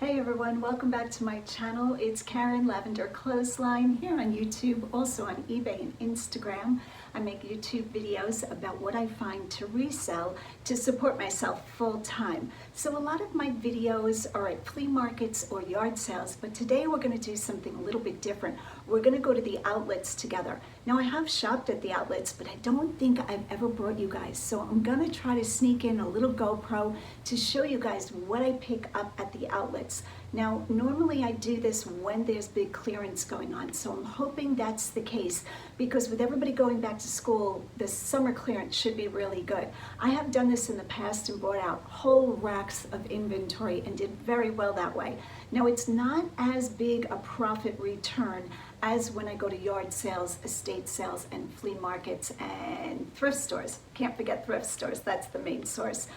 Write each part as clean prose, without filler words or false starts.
Hey everyone, welcome back to my channel. It's Karen, Lavenderclothesline, here on YouTube, also on eBay and Instagram. I make YouTube videos about what I find to resell to support myself full time. So a lot of my videos are at flea markets or yard sales, but today we're going to do something a little bit different. We're going to go to the outlets together. Now I have shopped at the outlets, but I don't think I've ever brought you guys. So I'm going to try to sneak in a little GoPro to show you guys what I pick up at the outlets. Now, normally I do this when there's big clearance going on, so I'm hoping that's the case because with everybody going back to school, the summer clearance should be really good. I have done this in the past and brought out whole racks of inventory and did very well that way. Now, it's not as big a profit return as when I go to yard sales, estate sales, and flea markets and thrift stores. Can't forget thrift stores, that's the main source.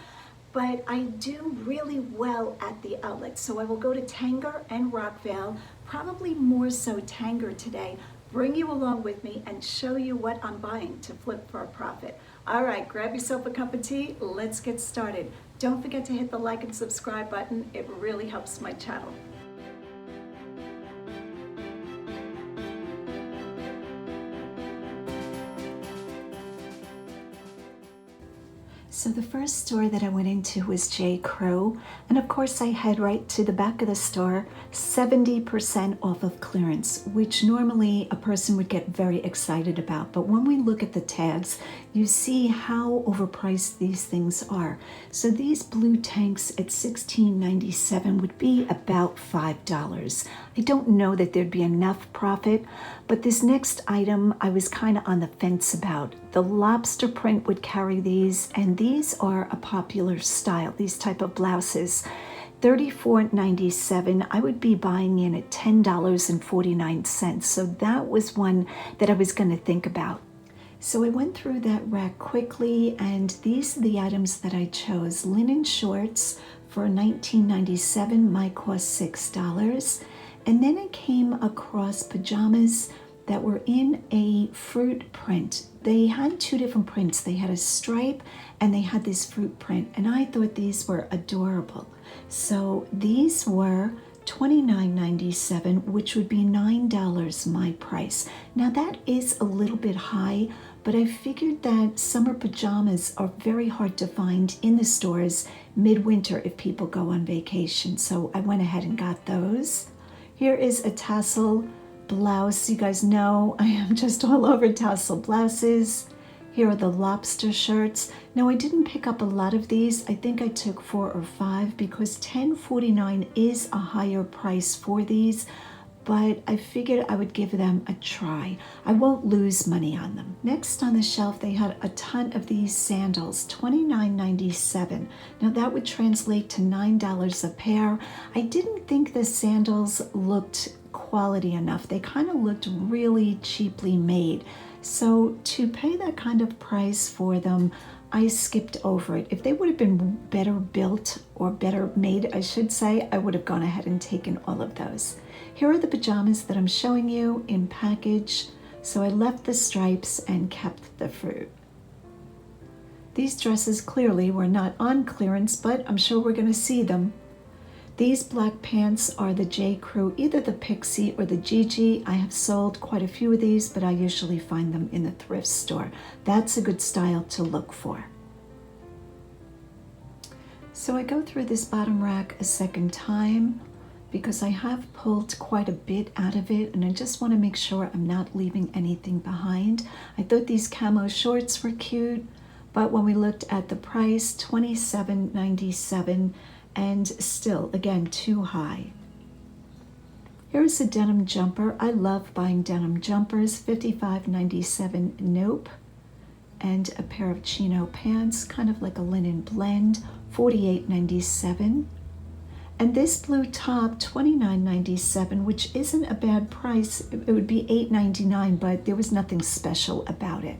But I do really well at the outlets. So I will go to Tanger and Rockvale, probably more so Tanger today, bring you along with me and show you what I'm buying to flip for a profit. All right, grab yourself a cup of tea, let's get started. Don't forget to hit the like and subscribe button, it really helps my channel. So the first store that I went into was J.Crew, and of course I head right to the back of the store, 70% off of clearance, which normally a person would get very excited about. But when we look at the tags, you see how overpriced these things are. So these blue tanks at $16.97 would be about $5. I don't know that there'd be enough profit, but this next item I was kind of on the fence about. The lobster print would carry these, and these are a popular style, these type of blouses. $34.97, I would be buying in at $10.49. So that was one that I was going to think about. So I went through that rack quickly, and these are the items that I chose. Linen shorts for $19.97, might cost $6. And then I came across pajamas that were in a fruit print. They had two different prints. They had a stripe and they had this fruit print, and I thought these were adorable. So these were $29.97, which would be $9 my price. Now that is a little bit high, but I figured that summer pajamas are very hard to find in the stores midwinter if people go on vacation. So I went ahead and got those. Here is a tassel blouse. You guys know I am just all over tassel blouses. Here are the lobster shirts. Now I didn't pick up a lot of these. I think I took 4 or 5 because $10.49 is a higher price for these, but I figured I would give them a try. I won't lose money on them. Next on the shelf, they had a ton of these sandals, $29.97. Now that would translate to $9 a pair. I didn't think the sandals looked quality enough. They kind of looked really cheaply made. So to pay that kind of price for them, I skipped over it. If they would have been better built or better made, I should say, I would have gone ahead and taken all of those. Here are the pajamas that I'm showing you in package. So I left the stripes and kept the fruit. These dresses clearly were not on clearance, but I'm sure we're going to see them. These black pants are the J.Crew, either the Pixie or the Gigi. I have sold quite a few of these, but I usually find them in the thrift store. That's a good style to look for. So I go through this bottom rack a second time because I have pulled quite a bit out of it, and I just want to make sure I'm not leaving anything behind. I thought these camo shorts were cute, but when we looked at the price, $27.97, and still, again, too high. Here's a denim jumper. I love buying denim jumpers, $55.97, nope. And a pair of chino pants, kind of like a linen blend, $48.97. And this blue top, $29.97, which isn't a bad price. It would be $8.99, but there was nothing special about it.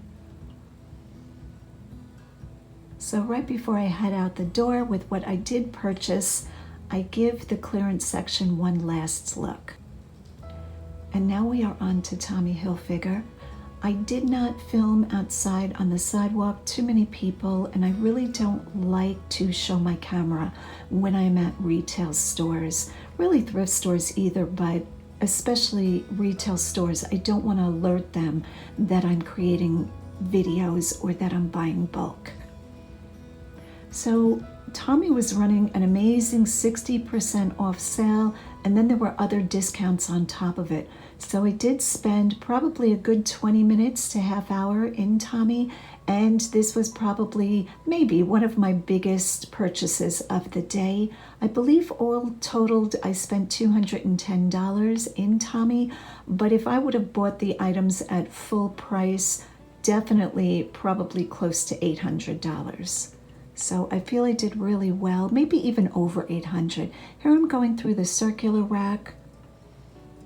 So right before I head out the door with what I did purchase, I give the clearance section one last look. And now we are on to Tommy Hilfiger. I did not film outside on the sidewalk, too many people, and I really don't like to show my camera when I'm at retail stores, really thrift stores either, but especially retail stores. I don't want to alert them that I'm creating videos or that I'm buying bulk. So Tommy was running an amazing 60% off sale, and then there were other discounts on top of it. So I did spend probably a good 20 minutes to half hour in Tommy, and this was probably maybe one of my biggest purchases of the day. I believe all totaled I spent $210 in Tommy, but if I would have bought the items at full price, definitely probably close to $800. So I feel I did really well, maybe even over 800. Here I'm going through the circular rack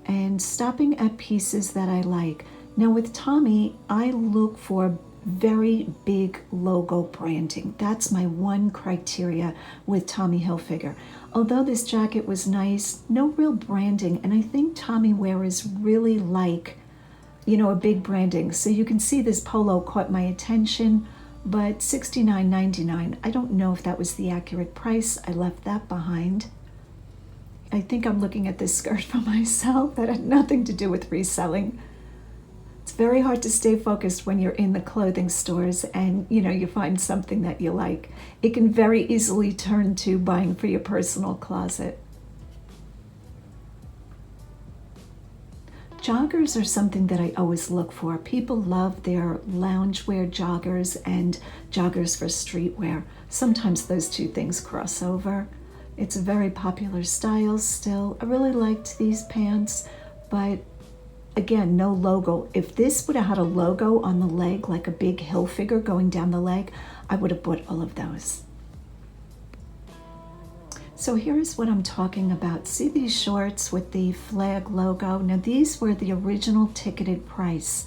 and stopping at pieces that I like. Now with Tommy, I look for very big logo branding. That's my one criteria with Tommy Hilfiger. Although this jacket was nice, no real branding, and I think Tommy wearers really like, you know, a big branding. So you can see this polo caught my attention, but $69.99. I don't know if that was the accurate price. I left that behind. I think I'm looking at this skirt for myself. That had nothing to do with reselling. It's very hard to stay focused when you're in the clothing stores and you find something that you like. It can very easily turn to buying for your personal closet. Joggers are something that I always look for. People love their loungewear joggers and joggers for streetwear. Sometimes those two things cross over. It's a very popular style still. I really liked these pants, but again, no logo. If this would have had a logo on the leg, like a big Hilfiger going down the leg, I would have bought all of those. So here's what I'm talking about. See these shorts with the flag logo? Now these were the original ticketed price.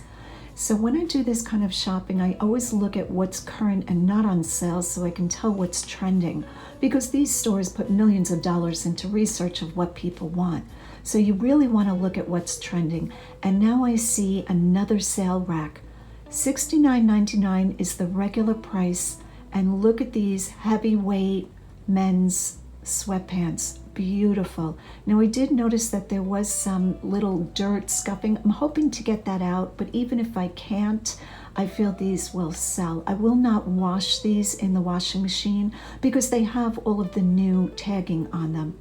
So when I do this kind of shopping, I always look at what's current and not on sale so I can tell what's trending, because these stores put millions of dollars into research of what people want. So you really want to look at what's trending. And now I see another sale rack. $69.99 is the regular price, and look at these heavyweight men's sweatpants. Beautiful. Now I did notice that there was some little dirt scuffing. I'm hoping to get that out, but even if I can't, I feel these will sell. I will not wash these in the washing machine because they have all of the new tagging on them.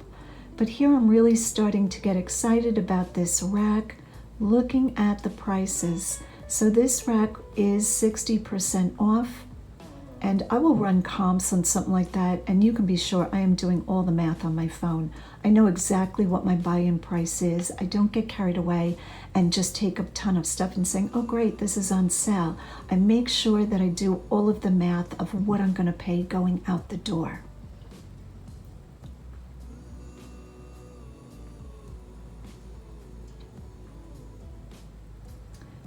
But here I'm really starting to get excited about this rack, looking at the prices. So this rack is 60% off. And I will run comps on something like that, and you can be sure I am doing all the math on my phone. I know exactly what my buy-in price is. I don't get carried away and just take a ton of stuff and saying, oh great, this is on sale. I make sure that I do all of the math of what I'm going to pay going out the door.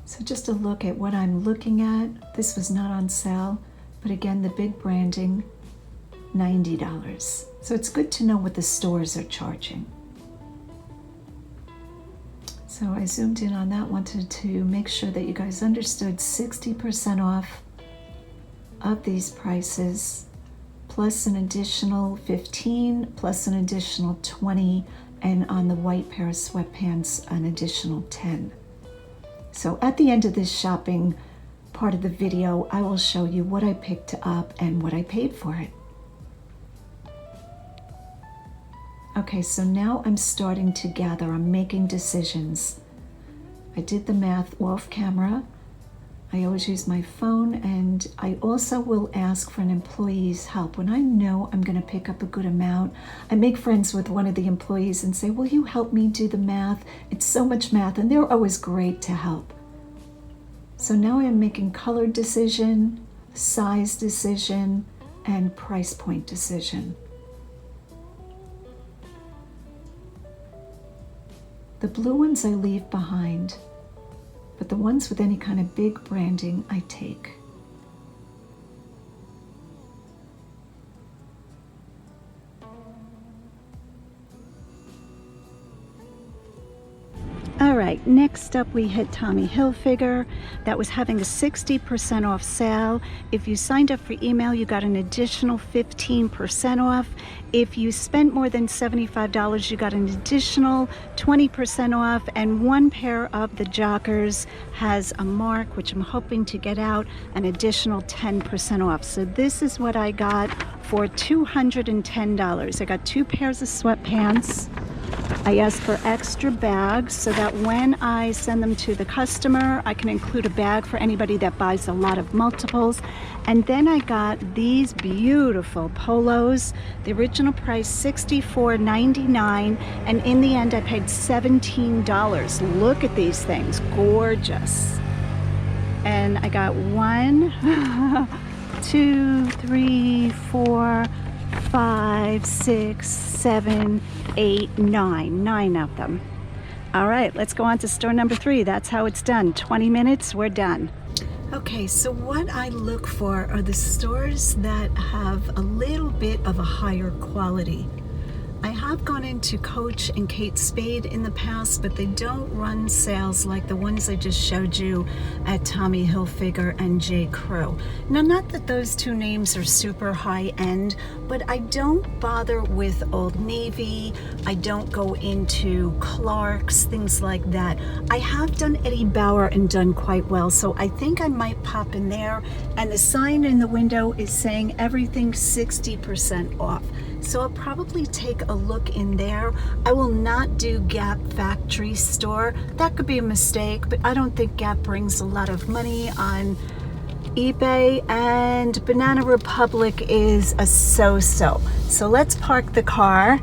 So just a look at what I'm looking at. This was not on sale. But again, the big branding, $90. So it's good to know what the stores are charging. So I zoomed in on that, wanted to make sure that you guys understood 60% off of these prices, plus an additional 15, plus an additional 20, and on the white pair of sweatpants, an additional 10. So at the end of this shopping part of the video, I will show you what I picked up and what I paid for it. Okay, so now I'm starting to gather. I'm making decisions. I did the math off camera. I always use my phone, and I also will ask for an employee's help. When I know I'm going to pick up a good amount, I make friends with one of the employees and say, will you help me do the math? It's so much math, and they're always great to help. So now I'm making color decision, size decision, and price point decision. The blue ones I leave behind, but the ones with any kind of big branding I take. All right. right, next up we hit Tommy Hilfiger. That was having a 60% off sale. If you signed up for email, you got an additional 15% off. If you spent more than $75, you got an additional 20% off, and one pair of the joggers has a mark, which I'm hoping to get out, an additional 10% off. So this is what I got for $210. I got 2 pairs of sweatpants. I asked for extra bags so that when I send them to the customer, I can include a bag for anybody that buys a lot of multiples. And then I got these beautiful polos. The original price $64.99, and in the end I paid $17. Look at these things, gorgeous. And I got 1, 2, 3, 4, 5, 6, 7, 8, 9 of them. All right, let's go on to store number 3. That's how it's done. 20 minutes, we're done. Okay, so what I look for are the stores that have a little bit of a higher quality. I have gone into Coach and Kate Spade in the past, but they don't run sales like the ones I just showed you at Tommy Hilfiger and J.Crew. Now, not that those 2 names are super high end, but I don't bother with Old Navy. I don't go into Clark's, things like that. I have done Eddie Bauer and done quite well, so I think I might pop in there. And the sign in the window is saying everything 60% off. So I'll probably take a look in there. I will not do Gap factory store. That could be a mistake, but I don't think Gap brings a lot of money on eBay, and Banana Republic is a so-so. So let's park the car.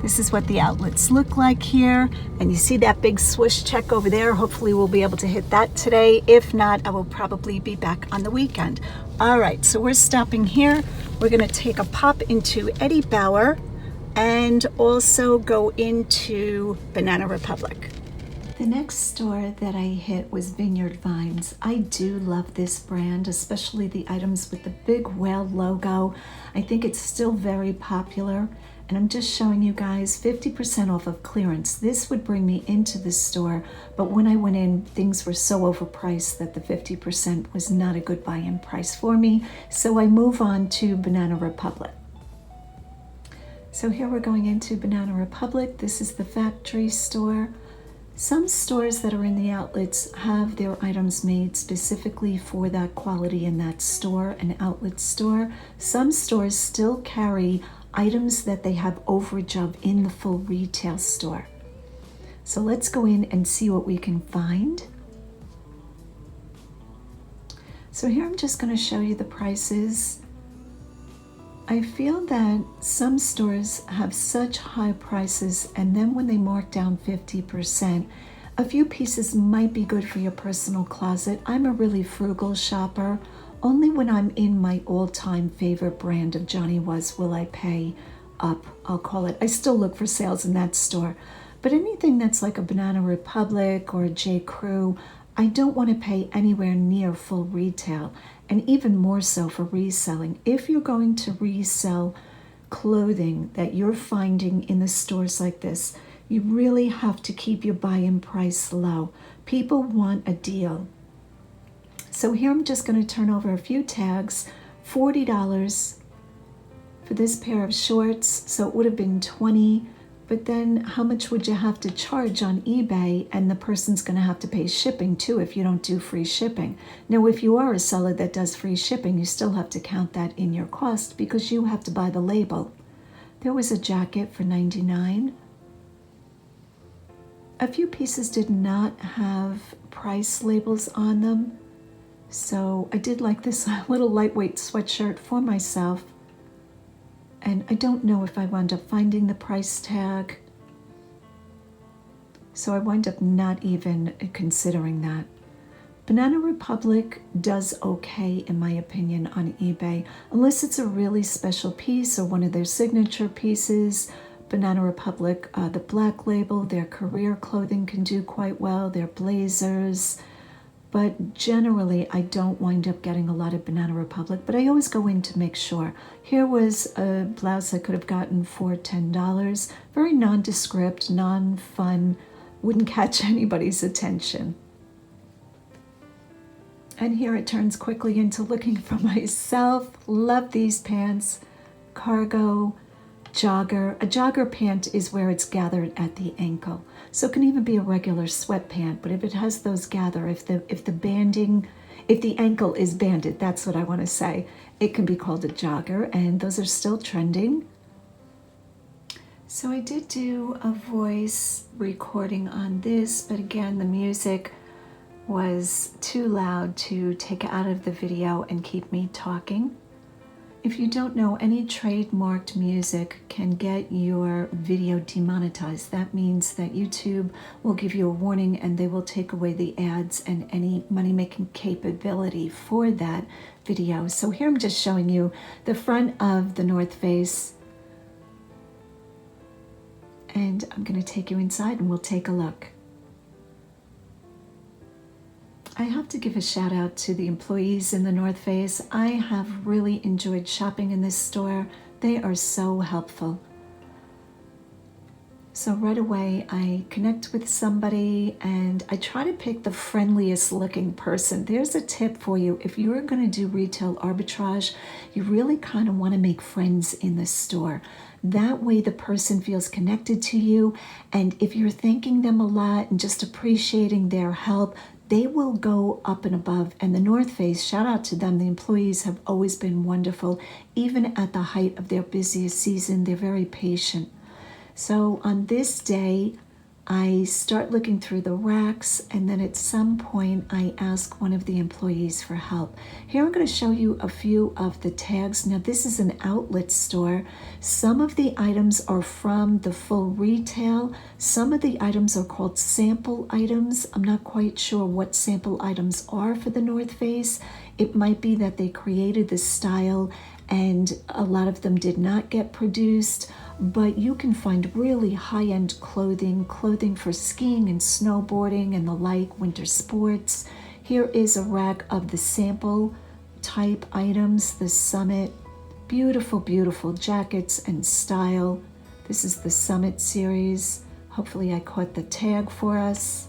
This is what the outlets look like here. And you see that big swoosh check over there. Hopefully we'll be able to hit that today. If not, I will probably be back on the weekend. All right, so we're stopping here. We're gonna take a pop into Eddie Bauer and also go into Banana Republic. The next store that I hit was Vineyard Vines. I do love this brand, especially the items with the big whale logo. I think it's still very popular. And I'm just showing you guys 50% off of clearance. This would bring me into the store, but when I went in, things were so overpriced that the 50% was not a good buy-in price for me. So I move on to Banana Republic. So here we're going into Banana Republic. This is the factory store. Some stores that are in the outlets have their items made specifically for that quality in that store, an outlet store. Some stores still carry items that they have overage of in the full retail store. So let's go in and see what we can find. So here I'm just going to show you the prices. I feel that some stores have such high prices, and then when they mark down 50%, a few pieces might be good for your personal closet. I'm a really frugal shopper. Only when I'm in my all-time favorite brand of Johnny Was will I pay up, I'll call it. I still look for sales in that store. But anything that's like a Banana Republic or a J.Crew, I don't want to pay anywhere near full retail, and even more so for reselling. If you're going to resell clothing that you're finding in the stores like this, you really have to keep your buy-in price low. People want a deal. So here I'm just going to turn over a few tags. $40 for this pair of shorts, so it would have been $20, but then how much would you have to charge on eBay? And the person's going to have to pay shipping too if you don't do free shipping. Now, if you are a seller that does free shipping, you still have to count that in your cost because you have to buy the label. There was a jacket for $99. A few pieces did not have price labels on them. So I did like this little lightweight sweatshirt for myself. And I don't know if I wound up finding the price tag. So I wind up not even considering that. Banana Republic does okay, in my opinion, on eBay. Unless it's a really special piece or one of their signature pieces. Banana Republic, the black label, their career clothing can do quite well. Their blazers. But generally, I don't wind up getting a lot of Banana Republic, but I always go in to make sure. Here was a blouse I could have gotten for $10. Very nondescript, non-fun wouldn't catch anybody's attention. And here it turns quickly into looking for myself. Love these pants. Cargo, jogger. A jogger pant is where it's gathered at the ankle. So it can even be a regular sweat pant, but if it has those gather, if the ankle is banded, that's what I want to say, it can be called a jogger, and those are still trending. So I did do a voice recording on this, but again, the music was too loud to take out of the video and keep me talking. If you don't know, any trademarked music can get your video demonetized. That means that YouTube will give you a warning and they will take away the ads and any money-making capability for that video. So here I'm just showing you the front of the North Face. And I'm going to take you inside and we'll take a look. I have to give a shout out to the employees in the North Face. I have really enjoyed shopping in this store. They are so helpful. So right away I connect with somebody and I try to pick the friendliest looking person. There's a tip for you. If you're going to do retail arbitrage, you really kind of want to make friends in the store. That way the person feels connected to you, and if you're thanking them a lot and just appreciating their help, they will go up and above. And the North Face, shout out to them, the employees have always been wonderful. Even at the height of their busiest season, they're very patient. So on this day, I start looking through the racks, and then at some point I ask one of the employees for help. Here I'm going to show you a few of the tags. Now this is an outlet store. Some of the items are from the full retail. Some of the items are called sample items. I'm not quite sure what sample items are for the North Face. It might be that they created the style and a lot of them did not get produced, but you can find really high-end clothing for skiing and snowboarding and the like, winter sports. Here is a rack of the sample type items, the Summit. Beautiful, beautiful jackets and style. This is the Summit series. Hopefully I caught the tag for us.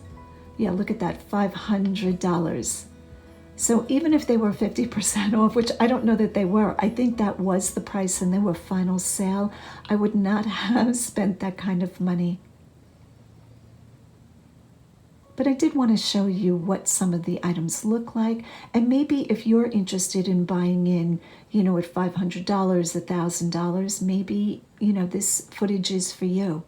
Yeah, look at that, $500. So even if they were 50% off, which I don't know that they were, I think that was the price and they were final sale, I would not have spent that kind of money. But I did want to show you what some of the items look like, and maybe if you're interested in buying in, you know, at $500, $1,000, maybe, you know, this footage is for you.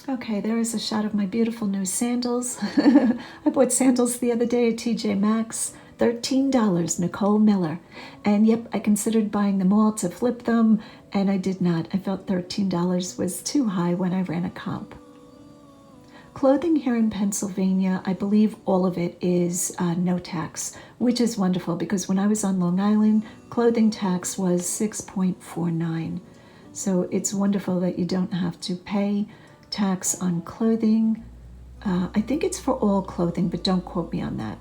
Okay, there is a shot of my beautiful new sandals. I bought sandals the other day at TJ Maxx. $13, Nicole Miller. And yep, I considered buying them all to flip them, and I did not. I felt $13 was too high when I ran a comp. Clothing here in Pennsylvania, I believe all of it is no tax, which is wonderful because when I was on Long Island, clothing tax was 6.49. So it's wonderful that you don't have to pay tax on clothing. I think it's for all clothing, but don't quote me on that.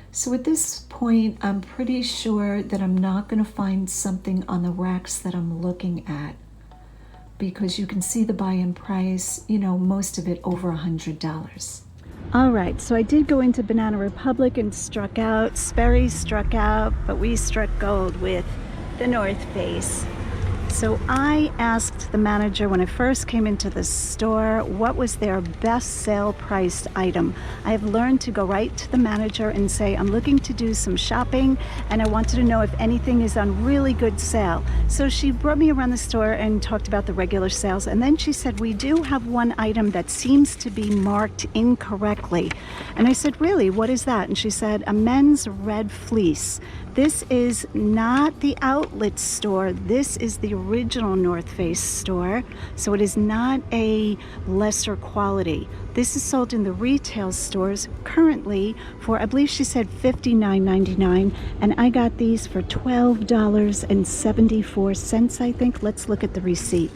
So at this point, I'm pretty sure that I'm not going to find something on the racks that I'm looking at, because you can see the buy-in price, you know, most of it over $100. All right, so I did go into Banana Republic and struck out. Sperry struck out, but we struck gold with the North Face. So I asked the manager when I first came into the store what was their best sale priced item. I have learned to go right to the manager and say, I'm looking to do some shopping and I wanted to know if anything is on really good sale. So she brought me around the store and talked about the regular sales, and then she said, we do have one item that seems to be marked incorrectly. And I said, really, what is that? And she said, a men's red fleece. This is not the outlet store. This is the original North Face store. So it is not a lesser quality. This is sold in the retail stores currently for, I believe she said $59.99. And I got these for $12.74, I think. Let's look at the receipt.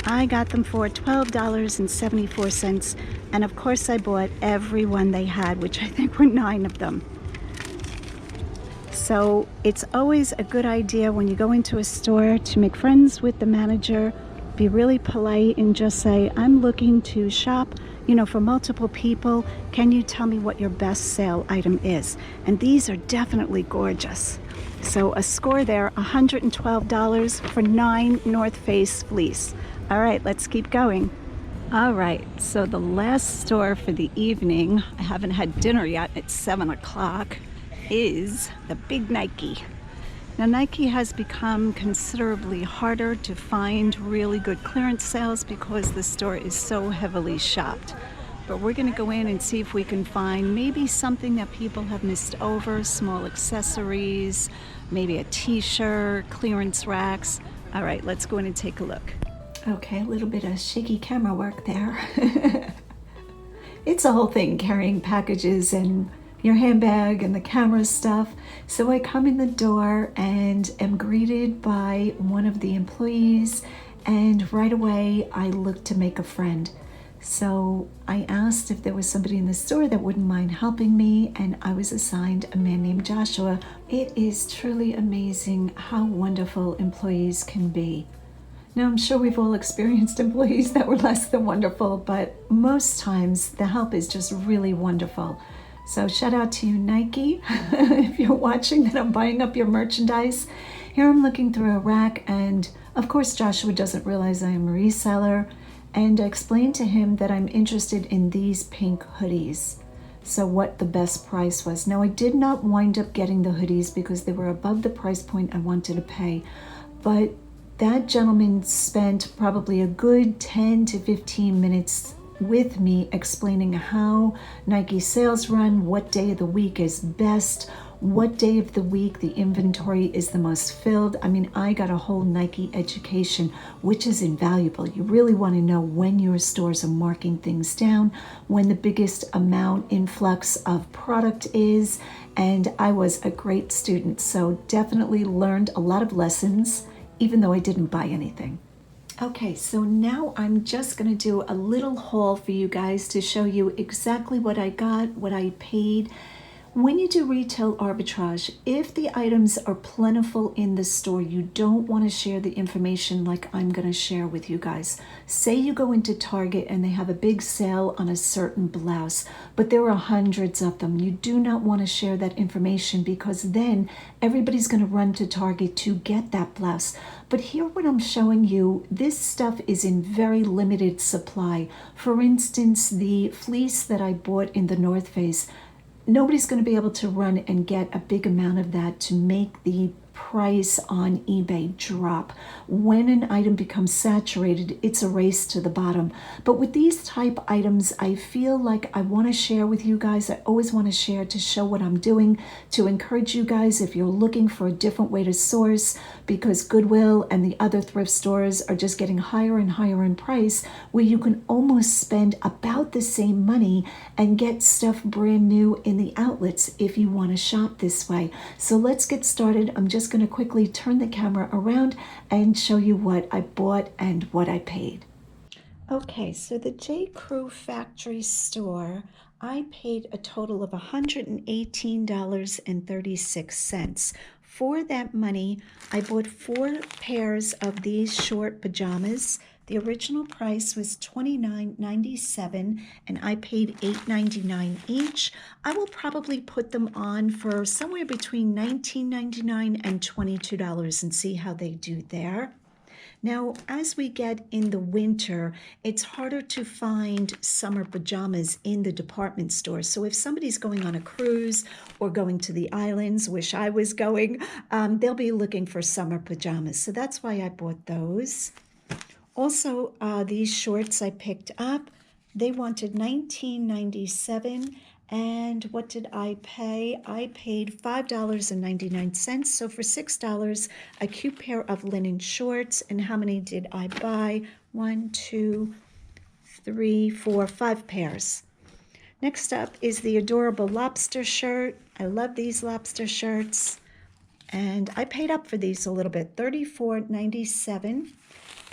I got them for $12.74. And of course I bought every one they had, which I think were 9 of them. So it's always a good idea when you go into a store to make friends with the manager, be really polite and just say, I'm looking to shop, for multiple people. Can you tell me what your best sale item is? And these are definitely gorgeous. So a score there, $112 for 9 North Face fleece. All right, let's keep going. All right, so the last store for the evening, I haven't had dinner yet, it's 7 o'clock, is the big Nike. Now Nike has become considerably harder to find really good clearance sales because the store is so heavily shopped. But we're going to go in and see if we can find maybe something that people have missed over, small accessories, maybe a t-shirt, clearance racks. All right, let's go in and take a look. Okay, a little bit of shaky camera work there. It's a whole thing, carrying packages and your handbag and the camera stuff. So I come in the door and am greeted by one of the employees, and right away I look to make a friend. So I asked if there was somebody in the store that wouldn't mind helping me, and I was assigned a man named Joshua. It is truly amazing how wonderful employees can be. Now, I'm sure we've all experienced employees that were less than wonderful, but most times the help is just really wonderful. So shout out to you, Nike, if you're watching that I'm buying up your merchandise. Here I'm looking through a rack, and of course Joshua doesn't realize I am a reseller, and I explained to him that I'm interested in these pink hoodies. So what the best price was. Now, I did not wind up getting the hoodies because they were above the price point I wanted to pay, but that gentleman spent probably a good 10 to 15 minutes with me explaining how Nike sales run, what day of the week is best, what day of the week the inventory is the most filled. I mean, I got a whole Nike education, which is invaluable. You really want to know when your stores are marking things down, when the biggest amount influx of product is, and I was a great student, so definitely learned a lot of lessons, even though I didn't buy anything. Okay, so now I'm just going to do a little haul for you guys to show you exactly what I got, what I paid. When you do retail arbitrage, if the items are plentiful in the store, you don't want to share the information like I'm going to share with you guys. Say you go into Target and they have a big sale on a certain blouse, but there are hundreds of them. You do not want to share that information because then everybody's going to run to Target to get that blouse. But here what I'm showing you, this stuff is in very limited supply. For instance, the fleece that I bought in the North Face, nobody's going to be able to run and get a big amount of that to make the price on eBay drop. When an item becomes saturated, it's a race to the bottom. But with these type items, I feel like I want to share with you guys. I always want to share to show what I'm doing, to encourage you guys if you're looking for a different way to source, because Goodwill and the other thrift stores are just getting higher and higher in price, where you can almost spend about the same money and get stuff brand new in the outlets if you want to shop this way. So let's get started. I'm just going to quickly turn the camera around and show you what I bought and what I paid. Okay, so the J.Crew factory store, I paid a total of $118.36. For that money, I bought 4 pairs of these short pajamas. The original price was $29.97 and I paid $8.99 each. I will probably put them on for somewhere between $19.99 and $22 and see how they do there. Now, as we get in the winter, it's harder to find summer pajamas in the department store. So if somebody's going on a cruise or going to the islands, wish I was going, they'll be looking for summer pajamas. So that's why I bought those. Also, these shorts I picked up, they wanted $19.97. And what did I pay? I paid $5.99. So for $6, a cute pair of linen shorts. And how many did I buy? 1, 2, 3, 4, 5 pairs. Next up is the adorable lobster shirt. I love these lobster shirts. And I paid up for these a little bit, $34.97.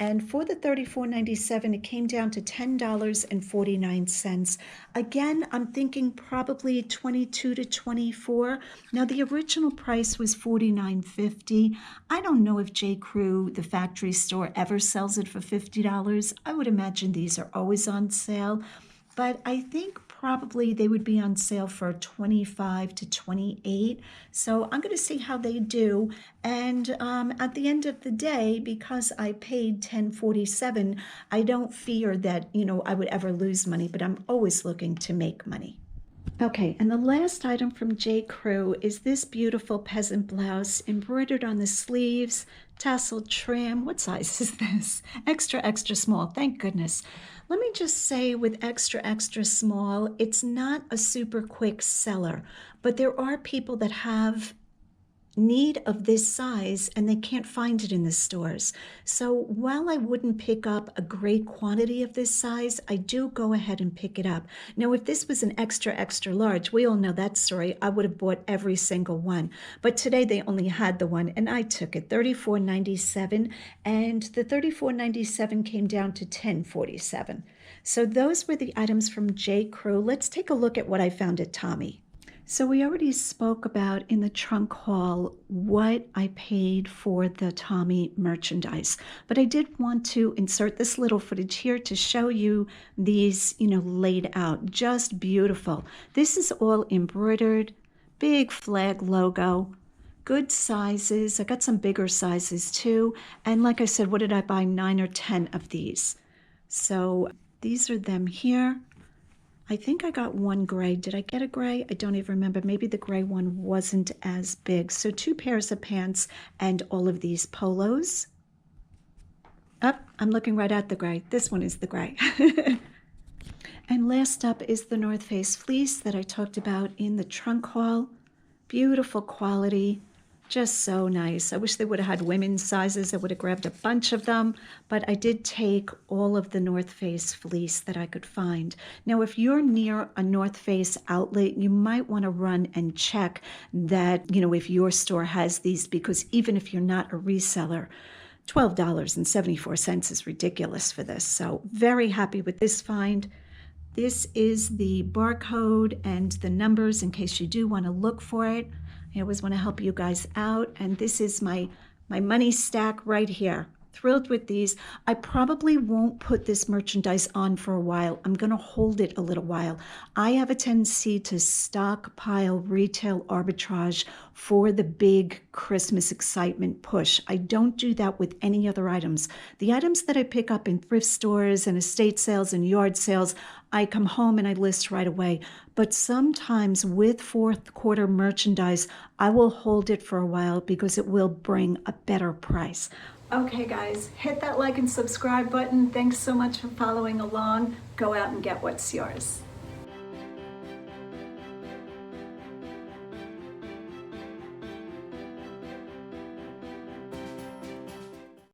And for the $34.97, it came down to $10.49. Again, I'm thinking probably 22 to 24. Now, the original price was $49.50. I don't know if J.Crew, the factory store, ever sells it for $50. I would imagine these are always on sale. But I think probably they would be on sale for 25 to 28. So I'm going to see how they do. And at the end of the day, because I paid $10.47, I don't fear that, I would ever lose money, but I'm always looking to make money. Okay, and the last item from J.Crew is this beautiful peasant blouse embroidered on the sleeves, tasseled trim. What size is this? Extra, extra small, thank goodness. Let me just say with extra, extra small, it's not a super quick seller, but there are people that have need of this size and they can't find it in the stores. So while I wouldn't pick up a great quantity of this size, I do go ahead and pick it up. Now, if this was an extra, extra large, we all know that story. I would have bought every single one. But today they only had the one and I took it, $34.97. And the $34.97 came down to $10.47. So those were the items from J.Crew. Let's take a look at what I found at Tommy. So we already spoke about in the trunk haul what I paid for the Tommy merchandise, but I did want to insert this little footage here to show you these, laid out. Just beautiful. This is all embroidered, big flag logo, good sizes. I got some bigger sizes too. And like I said, what did I buy? 9 or 10 of these. So these are them here. I think I got one gray. Did I get a gray? I don't even remember. Maybe the gray one wasn't as big. So 2 pairs of pants and all of these polos. I'm looking right at the gray. This one is the gray. And last up is the North Face fleece that I talked about in the trunk haul. Beautiful quality. Just so nice. I wish they would have had women's sizes. I would have grabbed a bunch of them, but I did take all of the North Face fleece that I could find. Now, if you're near a North Face outlet, you might want to run and check that, if your store has these, because even if you're not a reseller, $12.74 is ridiculous for this. So very happy with this find. This is the barcode and the numbers in case you do want to look for it. I always want to help you guys out. And this is my money stack right here. Thrilled with these. I probably won't put this merchandise on for a while. I'm going to hold it a little while. I have a tendency to stockpile retail arbitrage for the big Christmas excitement push. I don't do that with any other items. The items that I pick up in thrift stores and estate sales and yard sales, I come home and I list right away. But sometimes with fourth quarter merchandise, I will hold it for a while because it will bring a better price. Okay, guys, hit that like and subscribe button. Thanks so much for following along. Go out and get what's yours.